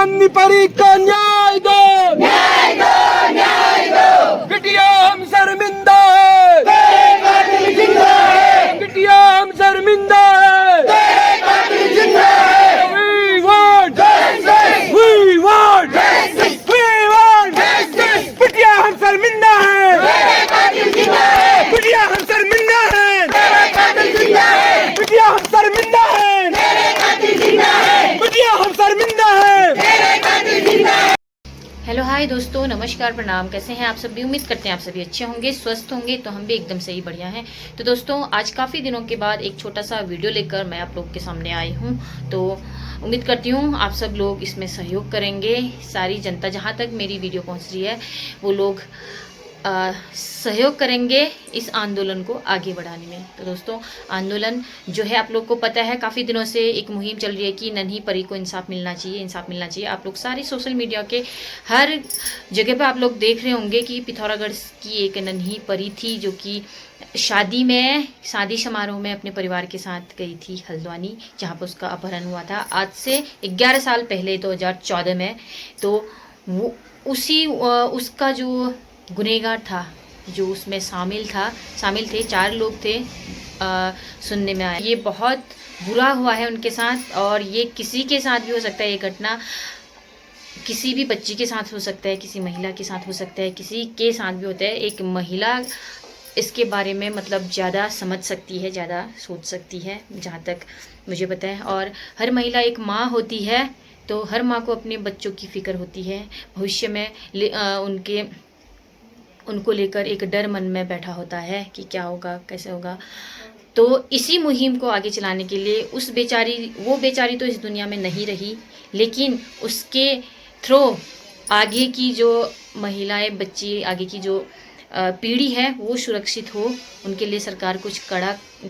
नन्ही परी का न्याय दो, न्याय दो, न्याय दो। बिटिया हम शर्मिंदा है, तेरे कातिल जिंदा है। बिटिया हम शर्मिंदा है, तेरे कातिल जिंदा है। We want justice, we want justice, we want justice। बिटिया हम शर्मिंदा है, तेरे कातिल जिंदा है। बिटिया हम शर्मिंदा है, तेरे कातिल जिंदा है। बिटिया हम शर्मिंदा है, तेरे कातिल जिंदा है। बिटिया हम शर्मिंदा है, तेरे कातिल जिंदा है। हेलो हाय दोस्तों, नमस्कार, प्रणाम। कैसे हैं आप सभी? उम्मीद करते हैं आप सभी अच्छे होंगे, स्वस्थ होंगे। तो हम भी एकदम सही बढ़िया हैं। तो दोस्तों, आज काफ़ी दिनों के बाद एक छोटा सा वीडियो लेकर मैं आप लोग के सामने आई हूं। तो उम्मीद करती हूं आप सब लोग इसमें सहयोग करेंगे। सारी जनता, जहां तक मेरी वीडियो पहुंच रही है, वो लोग सहयोग करेंगे इस आंदोलन को आगे बढ़ाने में। तो दोस्तों, आंदोलन जो है, आप लोग को पता है, काफ़ी दिनों से एक मुहिम चल रही है कि नन्ही परी को इंसाफ मिलना चाहिए, इंसाफ मिलना चाहिए। आप लोग सारी सोशल मीडिया के हर जगह पे आप लोग देख रहे होंगे कि पिथौरागढ़ की एक नन्ही परी थी जो कि शादी समारोह में अपने परिवार के साथ गई थी हल्द्वानी, जहाँ पर उसका अपहरण हुआ था आज से 11 साल पहले, 2014 में। तो वो उसका जो गुनहगार था, जो उसमें शामिल थे, 4 लोग थे, सुनने में आया। ये बहुत बुरा हुआ है उनके साथ, और ये किसी के साथ भी हो सकता है। ये घटना किसी भी बच्ची के साथ हो सकता है, किसी महिला के साथ हो सकता है, किसी के साथ भी होता है। एक महिला इसके बारे में मतलब ज़्यादा समझ सकती है, ज़्यादा सोच सकती है, जहाँ तक मुझे पता है। और हर महिला एक माँ होती है, तो हर माँ को अपने बच्चों की फ़िक्र होती है। भविष्य में उनको लेकर एक डर मन में बैठा होता है कि क्या होगा, कैसे होगा। तो इसी मुहिम को आगे चलाने के लिए वो बेचारी तो इस दुनिया में नहीं रही, लेकिन उसके थ्रू आगे की जो महिलाएं, बच्ची, आगे की जो पीढ़ी है वो सुरक्षित हो, उनके लिए सरकार कुछ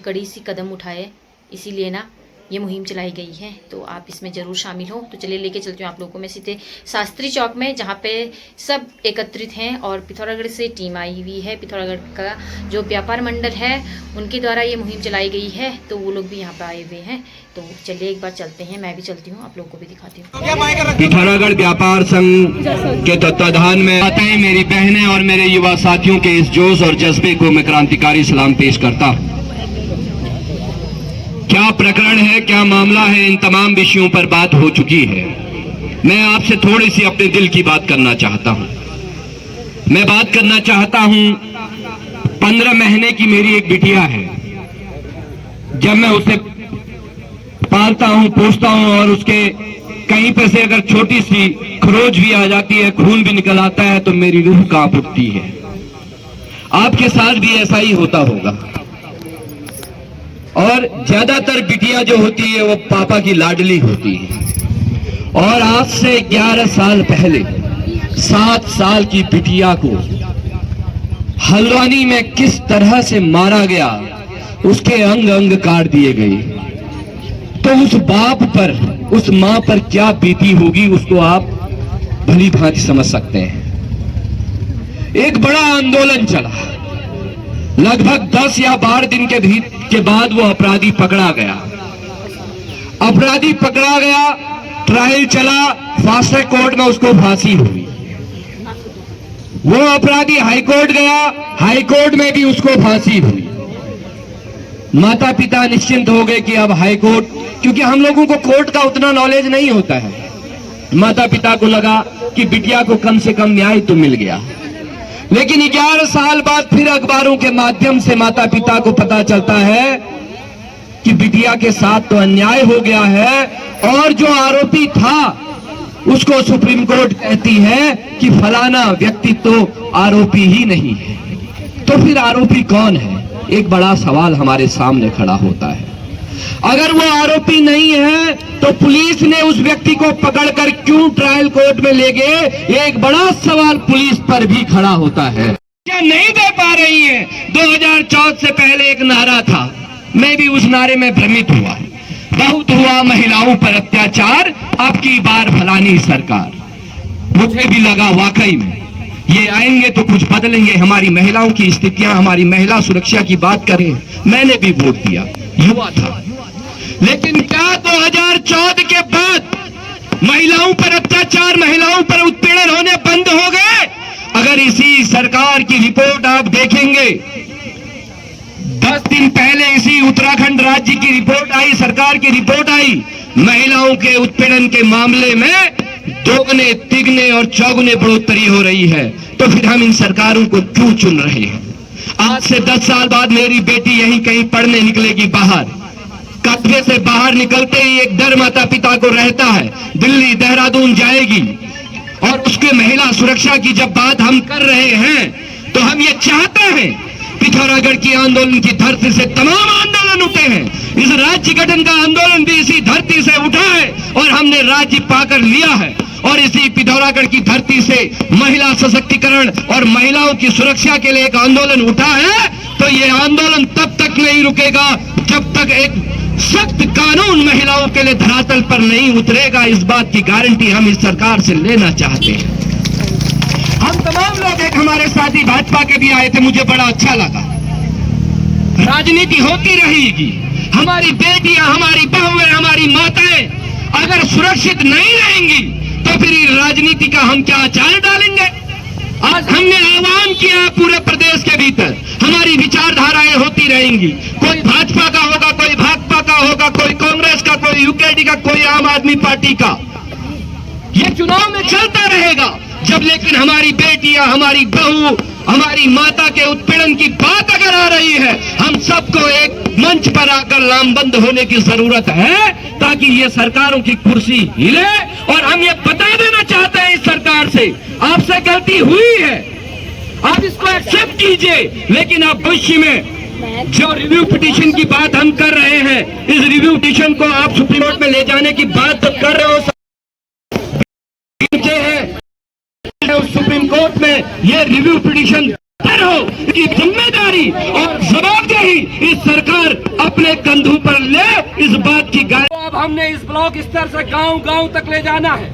कड़ी सी कदम उठाए। इसीलिए ना ये मुहिम चलाई गई है। तो आप इसमें ज़रूर शामिल हो। तो चलिए लेके चलती हूँ आप लोगों को मैं सीधे शास्त्री चौक में, जहाँ पे सब एकत्रित हैं और पिथौरागढ़ से टीम आई हुई है। पिथौरागढ़ का जो व्यापार मंडल है, उनके द्वारा ये मुहिम चलाई गई है, तो वो लोग भी यहाँ पे आए हुए हैं। तो चलिए एक बार चलते हैं, मैं भी चलती हूँ, आप लोगों को भी दिखाती हूँ। पिथौरागढ़ व्यापार संघ के तत्वाधान में आते हैं मेरी बहनें और मेरे युवा साथियों के इस जोश और जज्बे को मैं क्रांतिकारी सलाम पेश करता हूँ। क्या प्रकरण है, क्या मामला है, इन तमाम विषयों पर बात हो चुकी है। मैं आपसे थोड़ी सी अपने दिल की बात करना चाहता हूं। मैं बात करना चाहता हूं, 15 महीने की मेरी एक बिटिया है। जब मैं उसे पालता हूं, पोसता हूं, और उसके कहीं पर से अगर छोटी सी खरोच भी आ जाती है, खून भी निकल आता है, तो मेरी रूह कांप उठती है। आपके साथ भी ऐसा ही होता होगा। और ज्यादातर बिटिया जो होती है वो पापा की लाडली होती है। और आज से 11 साल पहले 7 साल की बिटिया को हल्द्वानी में किस तरह से मारा गया, उसके अंग अंग काट दिए गए, तो उस बाप पर, उस मां पर क्या बीती होगी, उसको आप भली भांति समझ सकते हैं। एक बड़ा आंदोलन चला। लगभग 10 या 12 दिन के बाद वो अपराधी पकड़ा गया। ट्रायल चला, फास्ट ट्रैक कोर्ट में उसको फांसी हुई। वो अपराधी हाईकोर्ट गया, हाईकोर्ट में भी उसको फांसी हुई। माता पिता निश्चिंत हो गए कि अब हाईकोर्ट, क्योंकि हम लोगों को कोर्ट का उतना नॉलेज नहीं होता है, माता पिता को लगा कि बिटिया को कम से कम न्याय तो मिल गया। लेकिन 11 साल बाद फिर अखबारों के माध्यम से माता पिता को पता चलता है कि बिटिया के साथ तो अन्याय हो गया है, और जो आरोपी था उसको सुप्रीम कोर्ट कहती है कि फलाना व्यक्ति तो आरोपी ही नहीं है। तो फिर आरोपी कौन है? एक बड़ा सवाल हमारे सामने खड़ा होता है। अगर वो आरोपी नहीं है तो पुलिस ने उस व्यक्ति को पकड़कर क्यों ट्रायल कोर्ट में ले गए? एक बड़ा सवाल पुलिस पर भी खड़ा होता है। क्या नहीं दे पा रही है? 2014 से पहले एक नारा था, मैं भी उस नारे में भ्रमित हुआ। बहुत हुआ महिलाओं पर अत्याचार, अब की बार फलानी सरकार। मुझे भी लगा वाकई में ये आएंगे तो कुछ बदलेंगे, हमारी महिलाओं की स्थितियां, हमारी महिला सुरक्षा की बात करें। मैंने भी वोट दिया, युवा था। लेकिन क्या 2014 के बाद महिलाओं पर अत्याचार, महिलाओं पर उत्पीड़न होने बंद हो गए। अगर इसी सरकार की रिपोर्ट आप देखेंगे, 10 दिन पहले इसी उत्तराखंड राज्य की रिपोर्ट आई, सरकार की रिपोर्ट आई, महिलाओं के उत्पीड़न के मामले में दोगुने, तिगने और चौगुने बढ़ोतरी हो रही है। तो फिर हम इन सरकारों को क्यों चुन रहे हैं? आज से 10 साल बाद मेरी बेटी यहीं कहीं पढ़ने निकलेगी बाहर, कस्बे से बाहर निकलते ही एक डर माता पिता को रहता है, दिल्ली देहरादून जाएगी। और उसके महिला सुरक्षा की जब बात हम कर रहे हैं तो हम ये चाहते हैं पिथौरागढ़ की आंदोलन की धरती से तमाम आंदोलन उठे हैं, इस राज्य गठन का आंदोलन भी इसी धरती से उठा है और हमने राज्य पाकर लिया है। और इसी पिथौरागढ़ की धरती से महिला सशक्तिकरण और महिलाओं की सुरक्षा के लिए एक आंदोलन उठा है। तो ये आंदोलन तब तक नहीं रुकेगा जब तक एक सख्त कानून महिलाओं के लिए धरातल पर नहीं उतरेगा। इस बात की गारंटी हम इस सरकार से लेना चाहते हैं। हम तमाम लोग, एक हमारे साथी भाजपा के भी आए थे, मुझे बड़ा अच्छा लगा। राजनीति होती रहेगी, हमारी बेटियां, हमारी बहुएं, हमारी माताएं अगर सुरक्षित नहीं रहेंगी तो फिर राजनीति का हम क्या आचार डालेंगे? आज हमने आह्वान किया पूरे प्रदेश के भीतर, हमारी विचारधाराएं होती रहेंगी, कोई भाजपा का होगा, कोई भाकपा का होगा, कोई कांग्रेस का, कोई यूकेडी का, कोई आम आदमी पार्टी का, ये चुनाव में चलता रहेगा। जब लेकिन हमारी बेटियां, हमारी बहू, हमारी माता के उत्पीड़न की बात अगर आ रही है, हम सबको एक मंच पर आकर लामबंद होने की जरूरत है ताकि ये सरकारों की कुर्सी हिले। और हम ये बता देना चाहते हैं इस सरकार से, आपसे गलती हुई है, आप इसको एक्सेप्ट कीजिए, लेकिन आप भविष्य में जो रिव्यू पिटीशन की बात हम कर रहे हैं, इस रिव्यू पिटीशन को आप सुप्रीम कोर्ट में ले जाने की बात तो कर रहे हो, उस सुप्रीम कोर्ट में ये रिव्यू पिटीशन तय हो कि जिम्मेदारी और जवाबदेही इस सरकार अपने कंधों पर ले, इस बात की गारंटी। अब हमने इस ब्लॉक स्तर से गांव गांव तक ले जाना है।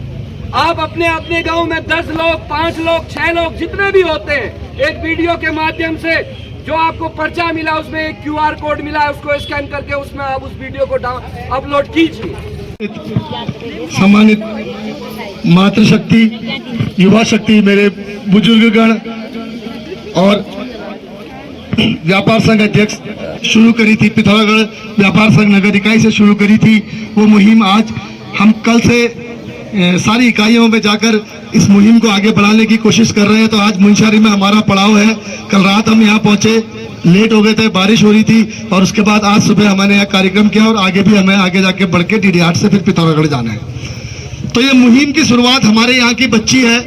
आप अपने अपने गांव में 10 लोग, 5 लोग, 6 लोग, जितने भी होते हैं, एक वीडियो के माध्यम से जो आपको पर्चा मिला, उसमें एक QR कोड मिला है, उसको स्कैन करके उसमें आप उस वीडियो को अपलोड कीजिए। सम्मानित मातृशक्ति, युवा शक्ति, मेरे बुजुर्गगण और व्यापार संघ अध्यक्ष शुरू करी थी, पिथौरागढ़ व्यापार संघ नगर इकाई से शुरू करी थी वो मुहिम, आज हम कल से सारी इकाइयों में जाकर इस मुहिम को आगे बढ़ाने की कोशिश कर रहे हैं। तो आज मुंशियारी में हमारा पड़ाव है। कल रात हम यहाँ पहुंचे, लेट हो गए थे, बारिश हो रही थी, और उसके बाद आज सुबह हमने यहाँ कार्यक्रम किया और आगे भी हमें आगे जाके बढ़ के DD8 से फिर पिथौरागढ़ जाना है। तो ये मुहिम की शुरुआत हमारे यहाँ की बच्ची है,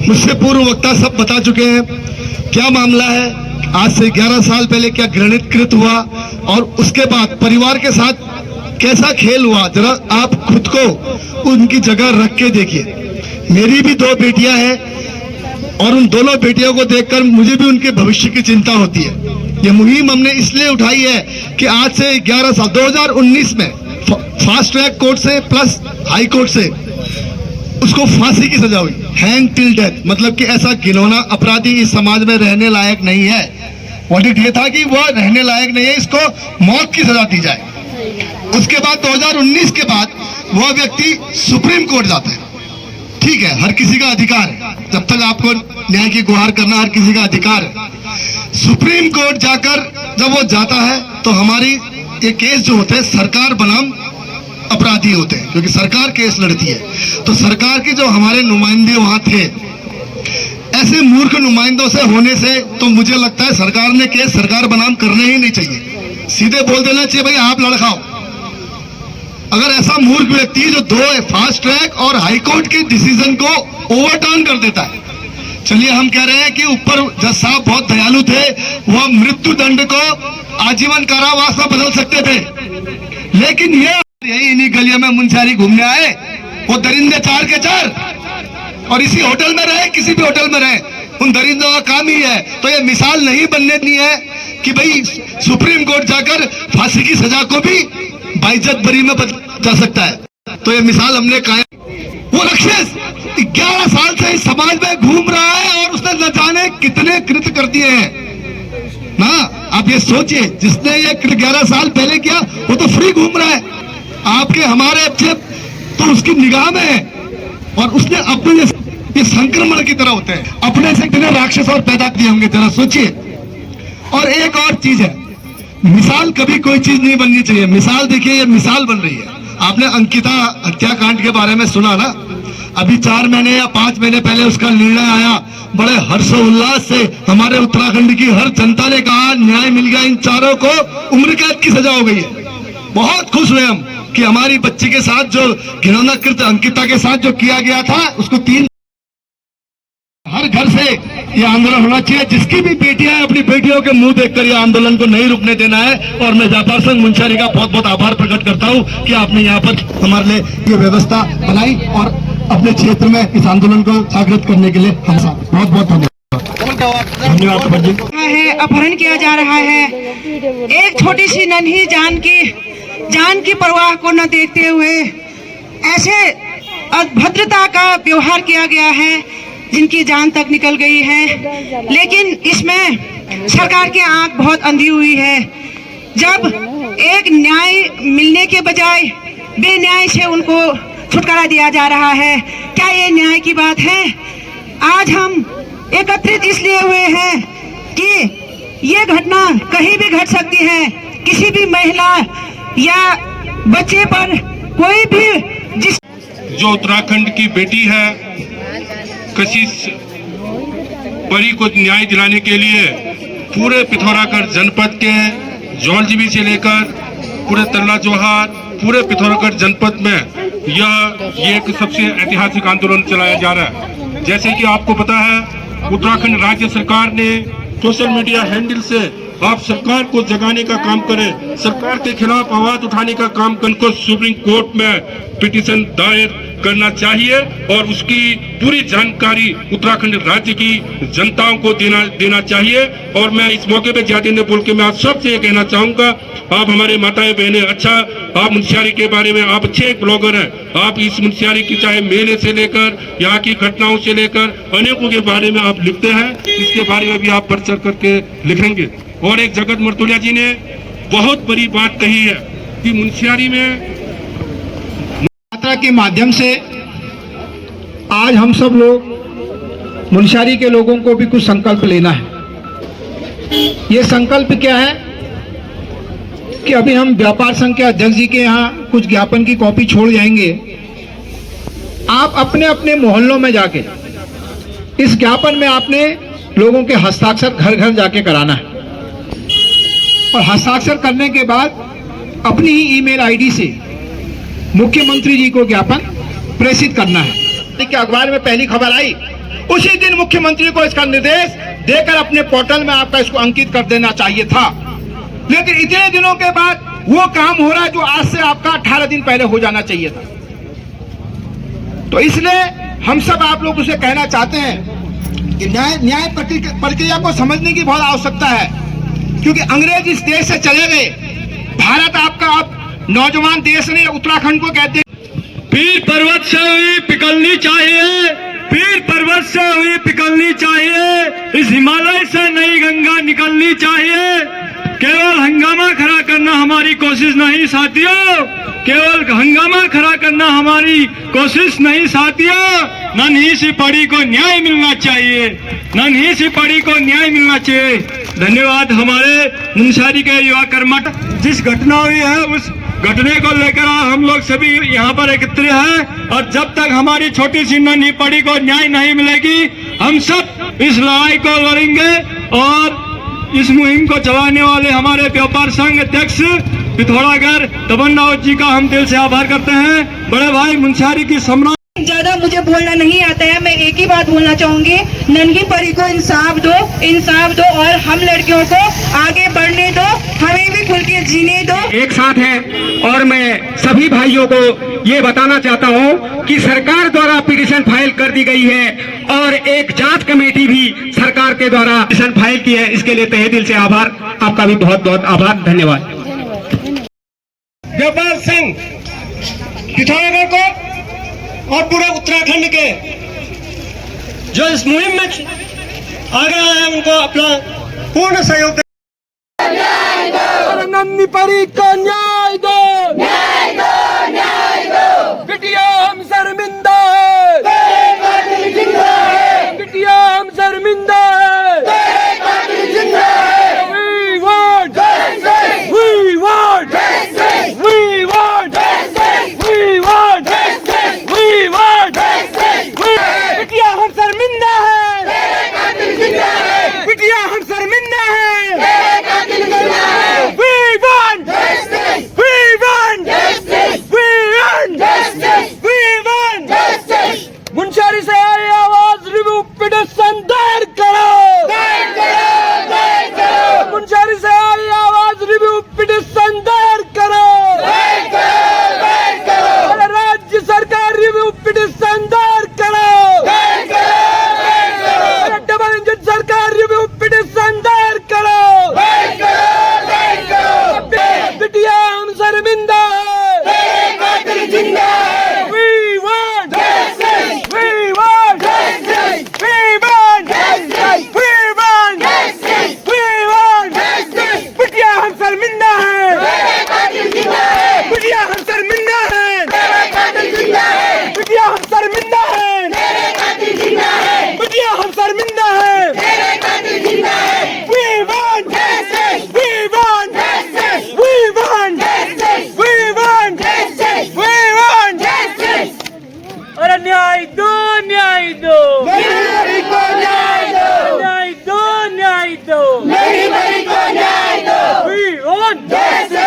मुझसे पूर्व वक्ता सब बता चुके हैं क्या मामला है, आज से 11 साल पहले क्या घृणित कृत हुआ और उसके बाद परिवार के साथ कैसा खेल हुआ। जरा आप खुद को उनकी जगह रख के देखिए। मेरी भी 2 बेटियां हैं और उन दोनों बेटियों को देखकर मुझे भी उनके भविष्य की चिंता होती है। ये मुहिम हमने इसलिए उठाई है कि आज से 11 साल 2019 में फास्ट ट्रैक कोर्ट से प्लस हाई कोर्ट से उसको फांसी की सजा हुई, हैंग टिल डेथ, मतलब कि ऐसा घिनौना अपराधी इस समाज में रहने लायक नहीं है। वर्डिक्ट ये था कि वो रहने लायक नहीं है, इसको मौत की सजा दी जाए। उसके बाद 2019 के बाद वह व्यक्ति सुप्रीम कोर्ट जाता है। ठीक है, हर किसी का अधिकार है, जब तक आपको न्याय की गुहार करना हर किसी का अधिकार है। सुप्रीम कोर्ट जाकर जब वो जाता है तो हमारी ये केस जो होते हैं सरकार बनाम अपराधी होते हैं, क्योंकि सरकार केस लड़ती है। तो सरकार के जो हमारे नुमाइंदे वहां थे, ऐसे मूर्ख नुमाइंदों से होने से तो मुझे लगता है सरकार ने केस सरकार बनाम करने ही नहीं चाहिए, सीधे बोल देना चाहिए भाई आप लड़खाओ। अगर ऐसा मूर्ख व्यक्ति जो 2 फास्ट ट्रैक और हाई कोर्ट के डिसीजन को ओवरटर्न कर देता है। चलिए हम कह रहे हैं कि ऊपर जज साहब बहुत दयालु थे, वह मृत्यु दंड को आजीवन कारावास में बदल सकते थे, लेकिन ये यही इन्हीं गलियों में मुंशियारी घूमने आए, वो दरिंदे 4 के 4 और इसी होटल में रहे, किसी भी होटल में रहे, उन दरिंदों का काम ही है। तो ये मिसाल नहीं बनने दी है कि भाई सुप्रीम कोर्ट जाकर फांसी की सजा को भी बाइज्जत बरी में बदला जा सकता है। तो ये मिसाल हमने कायम। वो राक्षस 11 साल से इस समाज में घूम रहा है और उसने न जाने कितने कृत्य कर दिए हैं ना। आप ये सोचिए, जिसने ये 11 साल पहले किया वो तो फ्री घूम रहा है। आपके हमारे अच्छे तो उसकी निगाह में, और उसने अपने जैसे, ये संक्रमण की तरह होते हैं, अपने से कितने राक्षस और पैदा किए होंगे, जरा सोचिए। और एक और चीज है, मिसाल कभी कोई चीज नहीं बननी चाहिए। मिसाल देखिए, ये मिसाल बन रही है। आपने अंकिता हत्याकांड के बारे में सुना ना? अभी 4 महीने या 5 महीने पहले उसका निर्णय आया, बड़े हर्षोल्लास से हमारे उत्तराखंड की हर जनता ने कहा न्याय मिल गया, इन चारों को उम्र कैद की सजा हो गई है। बहुत खुश हुए हम कि हमारी बच्ची के साथ जो घिनौना कृत्य अंकिता के साथ जो किया गया था, उसको 3 हर घर से ये आंदोलन होना चाहिए। जिसकी भी बेटियां हैं, अपनी बेटियों के मुंह देखकर ये आंदोलन को नहीं रुकने देना है। और मैं व्यापार संघ मुंशियारी का बहुत बहुत आभार प्रकट करता हूं कि आपने यहाँ पर हमारे लिए ये व्यवस्था बनाई और अपने क्षेत्र में इस आंदोलन को जागृत करने के लिए हम साथ बहुत बहुत धन्यवाद। धन्यवाद जी। है, अपहरण किया जा रहा है। एक छोटी सी नन्ही जान की परवाह को न देखते हुए ऐसे अभद्रता का व्यवहार किया गया है जिनकी जान तक निकल गई है। लेकिन इसमें सरकार की आंख बहुत अंधी हुई है। जब एक न्याय मिलने के बजाय बेन्याय से उनको छुटकारा दिया जा रहा है, क्या ये न्याय की बात है? आज हम एकत्रित इसलिए हुए हैं कि ये घटना कहीं भी घट सकती है। किसी भी महिला या बच्चे पर कोई भी जिस जो उत्तराखंड की बेटी है, कशिश परी को न्याय दिलाने के लिए पूरे पिथौरागढ़ जनपद के जौलजीबी से लेकर पूरे तल्ला जोहार, पूरे पिथौरागढ़ जनपद में ये एक सबसे ऐतिहासिक आंदोलन चलाया जा रहा है। जैसे कि आपको पता है, उत्तराखंड राज्य सरकार ने सोशल मीडिया हैंडल से आप सरकार को जगाने का काम करें, सरकार के खिलाफ आवाज उठाने का काम करें, को सुप्रीम कोर्ट में पिटीशन दायर करना चाहिए और उसकी पूरी जानकारी उत्तराखंड राज्य की जनताओं को देना चाहिए। और मैं इस मौके पे ज्यादा न बोल के मैं आप सबसे ये कहना चाहूंगा, आप हमारे माताएं बहनें, अच्छा आप मुंशियारी के बारे में आप अच्छे एक ब्लॉगर हैं, आप इस मुंशियारी की चाहे मेले से लेकर यहाँ की घटनाओं से लेकर अनेकों के बारे में आप लिखते हैं, इसके बारे में भी आप बढ़ चढ़ करके लिखेंगे। और एक जगत मर्तुलिया जी ने बहुत बड़ी बात कही है कि मुंशियारी में यात्रा के माध्यम से आज हम सब लोग मुंशियारी के लोगों को भी कुछ संकल्प लेना है। ये संकल्प क्या है कि अभी हम व्यापार संघ के अध्यक्ष जी के यहाँ कुछ ज्ञापन की कॉपी छोड़ जाएंगे। आप अपने अपने मोहल्लों में जाके इस ज्ञापन में आपने लोगों के हस्ताक्षर घर घर जाके कराना है और हस्ताक्षर करने के बाद अपनी ही ईमेल आईडी से मुख्यमंत्री जी को ज्ञापन प्रेषित करना है। कि अखबार में पहली खबर आई, उसी दिन मुख्यमंत्री को इसका निर्देश देकर अपने पोर्टल में आपका इसको अंकित कर देना चाहिए था। लेकिन इतने दिनों के बाद वो काम हो रहा है जो आज से आपका 18 दिन पहले हो जाना चाहिए था। तो इसलिए हम सब आप लोग उसे कहना चाहते हैं कि न्याय प्रक्रिया को समझने की बहुत आवश्यकता है, क्योंकि अंग्रेज इस देश से चले गए। भारत आपका अब नौजवान देश ने उत्तराखंड को कहते हैं पीर पर्वत से हुई पिघलनी चाहिए, पीर पर्वत से हुई पिघलनी चाहिए, इस हिमालय से नई गंगा निकलनी चाहिए। केवल हंगामा खड़ा करना हमारी कोशिश नहीं साथियों, केवल हंगामा खड़ा करना हमारी कोशिश नहीं साथियों। नन्ही सी पड़ी को न्याय मिलना चाहिए, नन्ही सी पड़ी को न्याय मिलना चाहिए। धन्यवाद। हमारे मुंशियारी के युवा कर्मठ जिस घटना हुई है उस घटने को लेकर हम लोग सभी यहाँ पर एकत्रित हैं और जब तक हमारी छोटी सी नन्ही पड़ी को न्याय नहीं मिलेगी हम सब इस लड़ाई को लड़ेंगे। और इस मुहिम को चलाने वाले हमारे व्यापार संघ अध्यक्ष पिथौरागढ़ तमन राउत जी का हम दिल से आभार करते हैं। बड़े भाई मुंशियारी की सम्राट। ज्यादा मुझे बोलना नहीं आता है, मैं एक ही बात बोलना चाहूंगी, नन्ही परी को इंसाफ दो, इंसाफ दो और हम लड़कियों को आगे बढ़ने दो, हमें भी खुल के जीने दो। एक साथ हैं और मैं सभी भाइयों को ये बताना चाहता हूँ कि सरकार द्वारा पिटीशन फाइल कर दी गई है और एक जांच कमेटी भी सरकार के द्वारा पिटीशन फाइल की है। इसके लिए तहे दिल से आभार, आपका भी बहुत बहुत आभार, धन्यवाद। व्यापार संघ पिथौरागढ़ को और पूरे उत्तराखंड के जो इस मुहिम में आगे आए हैं उनको अपना पूर्ण सहयोग नन्ही परी को न्याय दो।